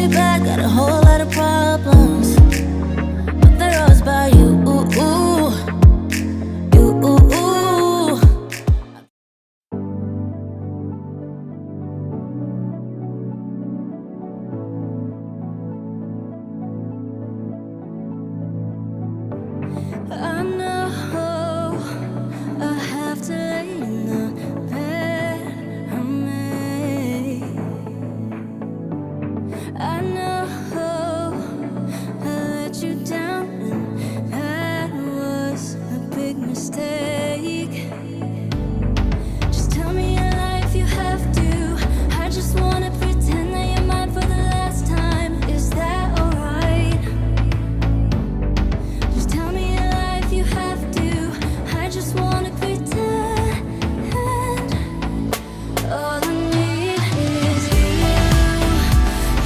way back, got a whole lot of problems, but they're always by you. I know I have to lay in the bed I made. I know I let you down, and that was a big mistake. Just tell me your life, you have to. I just wanna pretend that you're mine for the last time. Is that alright? Just tell me your life, you have to. I just wanna pretend. All I need is you, you,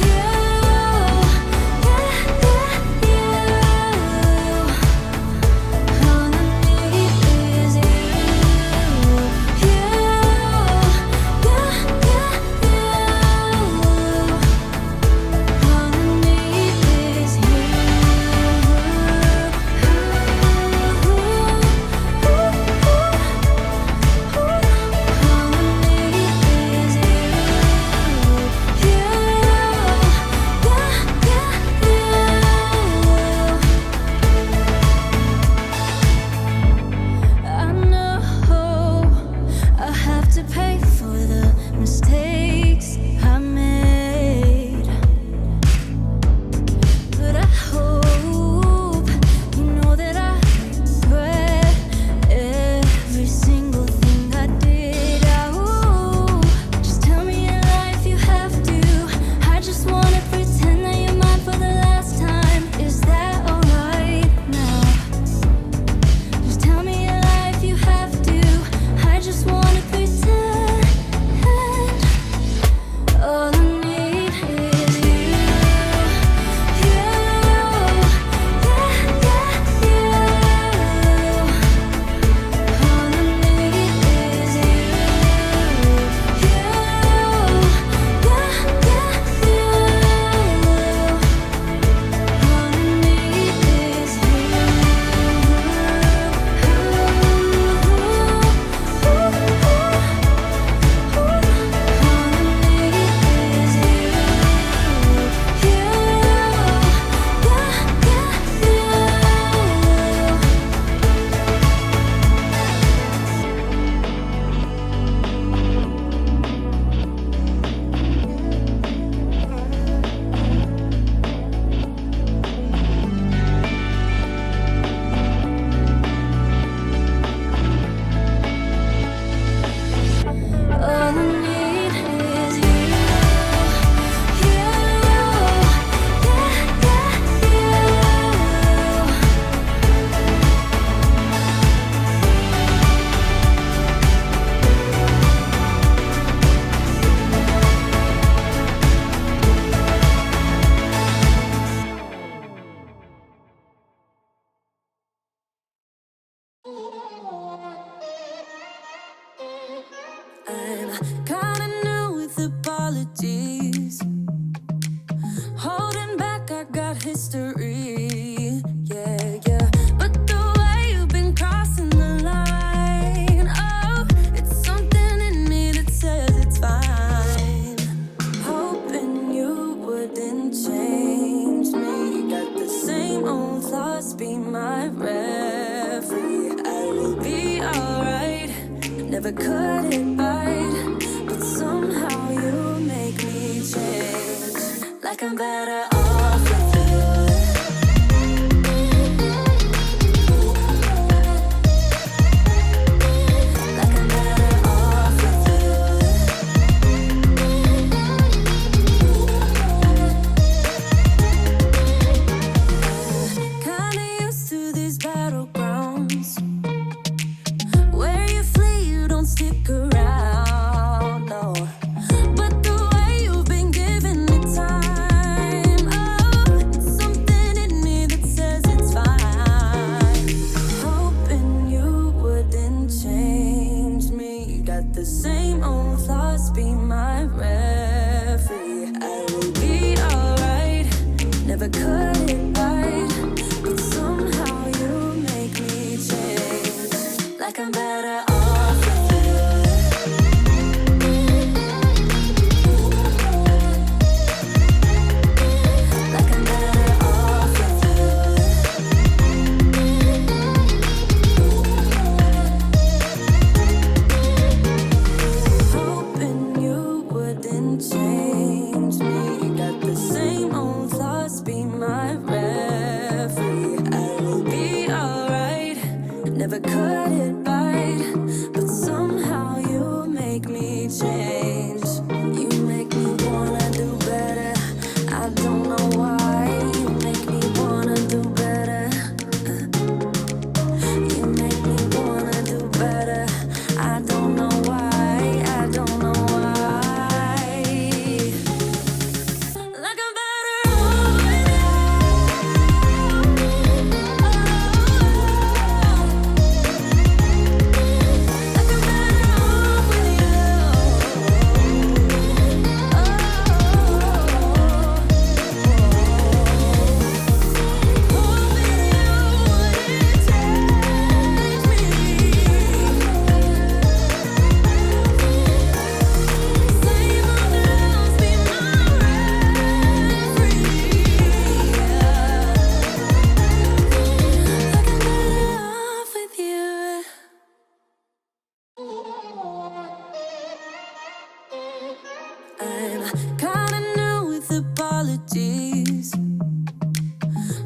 yeah, yeah, you. All I need is you, you, yeah, yeah, you. All I need is you. I know I have to pay for the mistakes I made, but I hope you know that I regret every single thing I did. Oh, just tell me your life, you have to. I just wanna pretend that you're mine for the last time. Is that alright now? Just tell me your life, you have to. I just wanna pretend. All I need is you, you, yeah, yeah, you. All I need is you, you, yeah, yeah, you. All I need is I'm kinda new with apologies. Holding back, I got history. Yeah, yeah. But the way you've been crossing the line, oh, it's something in me that says it's fine. Hoping you wouldn't change me. Got the same old thoughts, be my referee. I will be alright. Never cut it right, but somehow you make me change. Like I'm better off with you. Like I'm better off with you. Kinda used to these battlegrounds where you flee, you don't stick around, no. But the way you've been giving me time, oh, apologies.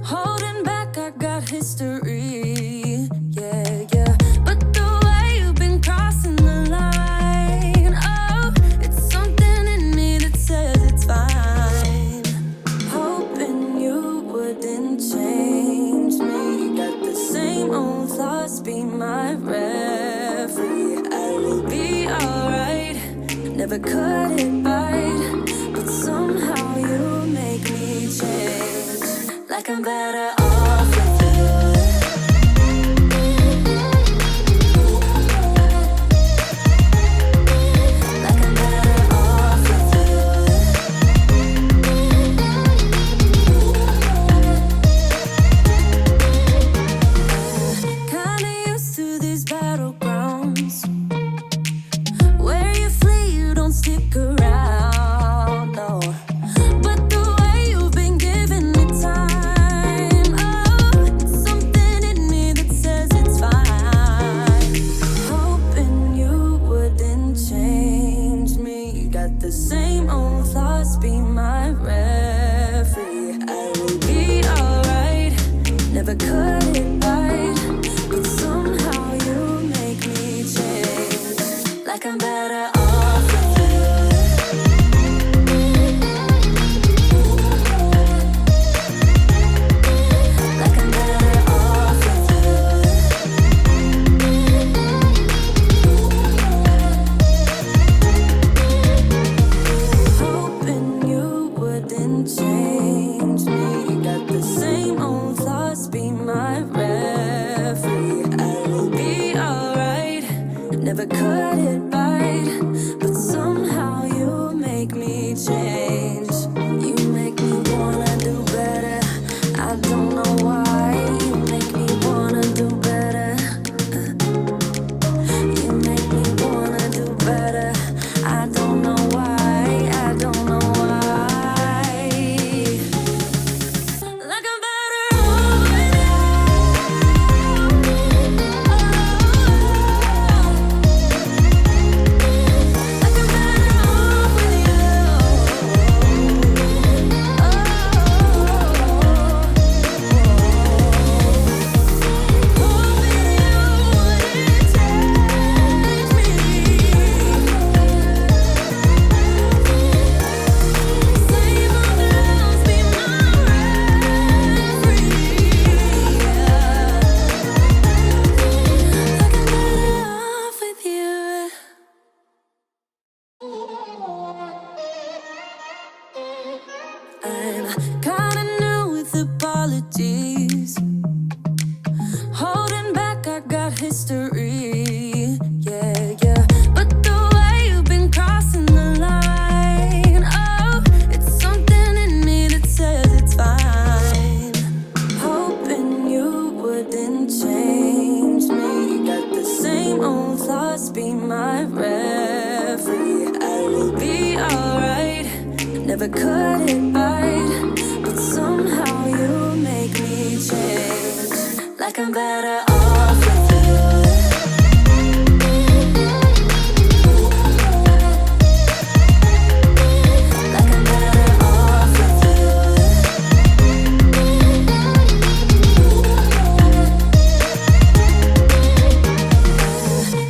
Holding back, I got history. Yeah, yeah. But the way you've been crossing the line, oh, it's something in me that says it's fine. Hoping you wouldn't change me. Got the same old thoughts, be my referee. I will be alright. Never cut it bite, but somehow you make me change. Like I'm better off with you. Like I'm better off with you. Kinda used to these battlegrounds where you flee, you don't stick around, no. But the way you've been giving me time, oh, it's something in me that says it's fine. Hoping you wouldn't change me. You got the same old thoughts, be my referee. I will be alright. Never cut it bite, but somehow you make me change. Like I'm better off with you. Like I'm better off with you. Hoping you wouldn't change me. You got the same old thoughts, be my referee. I will be alright. Never cut it bite, but somehow you make me change. You make me wanna do better. I don't know why. You make me wanna do better. You make me wanna do better. I don't know why. I don't know why. Like I'm better off with you. Like I'm better off with you. I'm kinda new with apologies. Holding back, I got history. Yeah, yeah. But the way you've been crossing the line, oh, it's something in me that says it's fine. Hoping you wouldn't change me. You got the same old thoughts, be my referee. I will be alright. Never cut it bite, but somehow you make me change. Like I'm better off with you. Like I'm better off with you.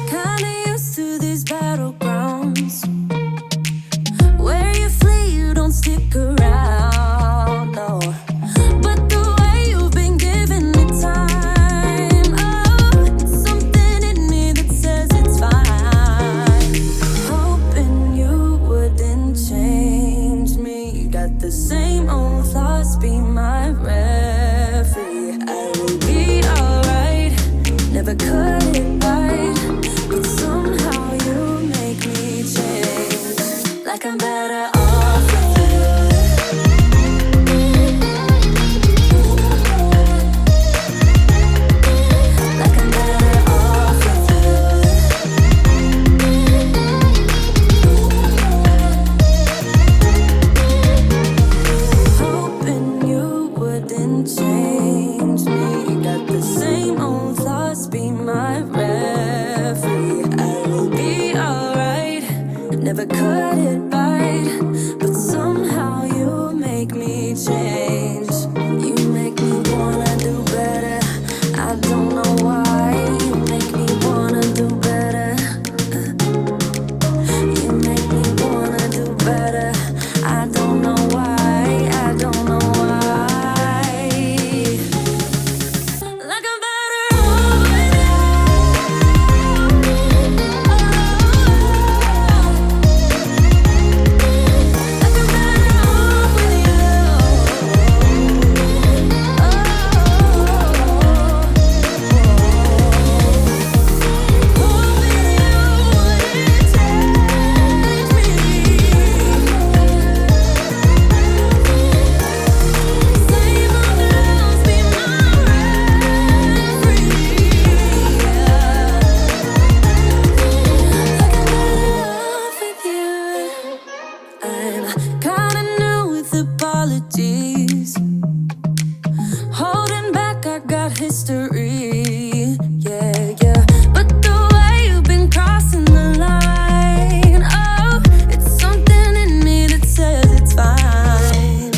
Kinda used to these battlegrounds where you flee, you don't stick around, no. But the way you've been giving me time, oh, it's something in me that says it's fine. Hoping you wouldn't change me. You got the same old thoughts, be my referee. I will be alright. Never cut it bite, but somehow you make me change. Like I'm better off with you. Like I'm better off with you. Hoping you wouldn't change me. You got the same old thoughts, be my referee. make me change. You make me wanna do better. I don't know why. You make me wanna do better. You make me wanna do better. I don't know why. I don't know why. Like I'm better off with you. Like I'm better off with you. I'm kinda new with apologies. Holding back, I got history. Yeah, yeah. But the way you've been crossing the line, oh, it's something in me that says it's fine.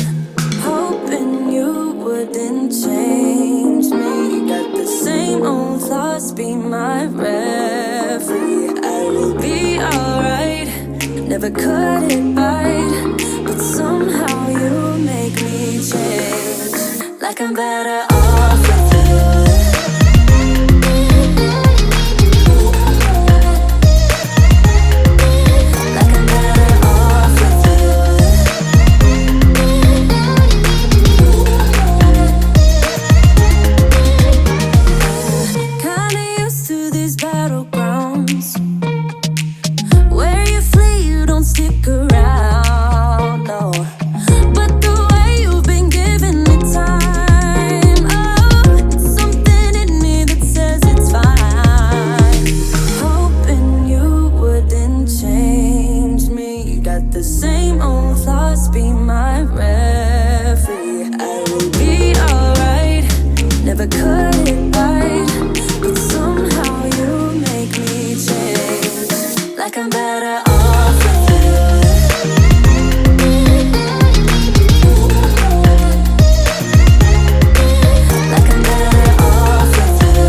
Hoping you wouldn't change me. Got the same old thoughts, be my referee. I will be alright. Never cut it right, but somehow you make me change. Like I'm better off with you. Like I'm better off with you. Kinda used to these battlegrounds where you flee, you don't stick around, no. But the way you've been giving me time, oh, it's something in me that says it's fine. Hoping you wouldn't change me. Got the same old thoughts, be my referee. I will be alright, never cut it right, but somehow you make me change. Like I'm better off with you. Like I'm better off with you.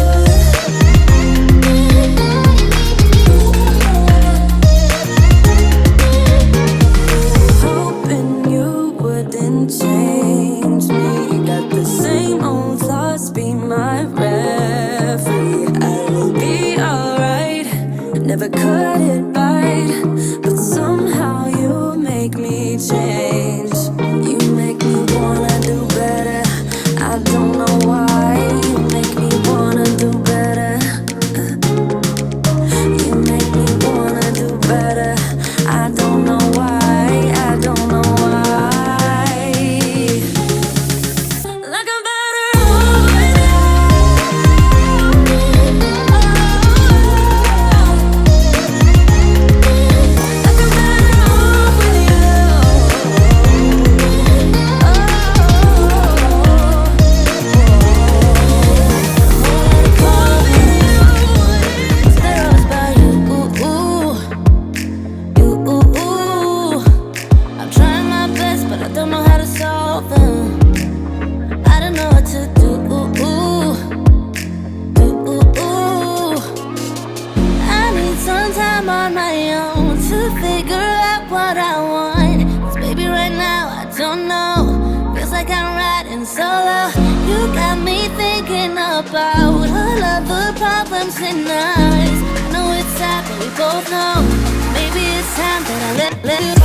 Hoping you wouldn't change me. Got the same old thoughts, be my referee. I will be alright, never cut it right, but somehow you make me change. You make me wanna do better. I don't know why. You make me wanna do better. You make me wanna do better. I don't know why. I don't know why. Like I'm better off with you. Like I'm better off with you. I'm trying my best, but I don't know how to solve them. I don't know what to do. I need some time on my own to figure out what I want. 'Cause baby, right now I don't know. Feels like I'm riding solo. You got me thinking about all of the problems in us. I know it's sad, but we both know maybe it's time that I let you go.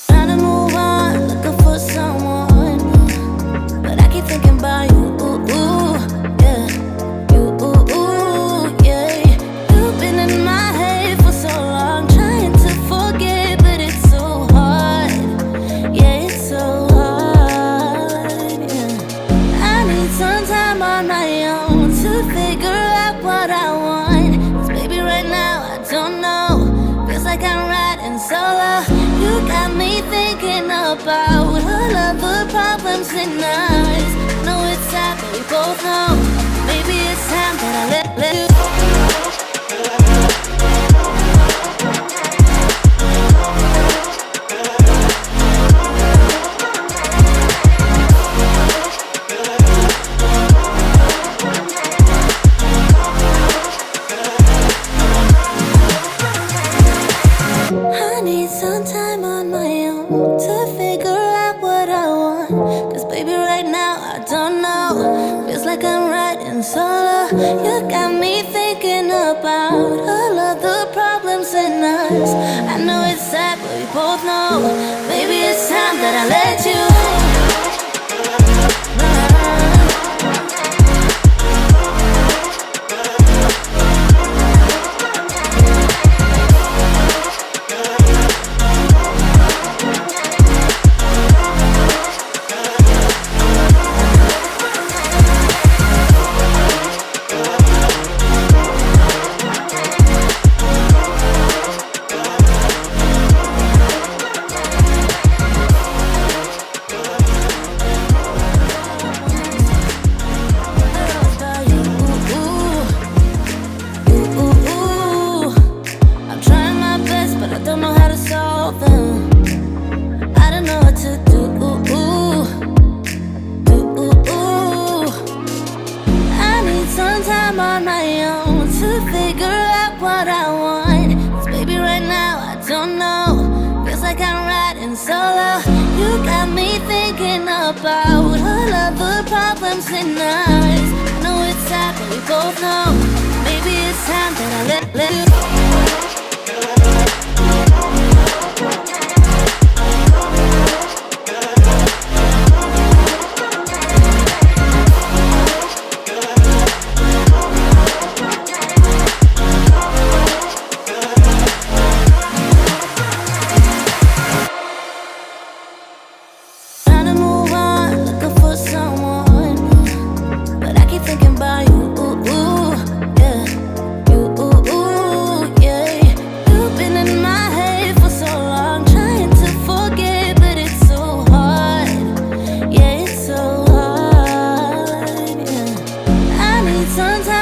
Trying to move on, looking for someone, but I keep thinking about you, yeah, you, yeah. like I'm riding solo. You got me thinking about all of the problems in us. Know it's sad, but we both know maybe it's time that I let you. I need some time on my own to figure out what I want. Cause baby right now I don't know. Feels like I'm riding solo. You got me thinking about all of the problems in us. I know it's sad but we both know maybe it's time that I let you. Sometimes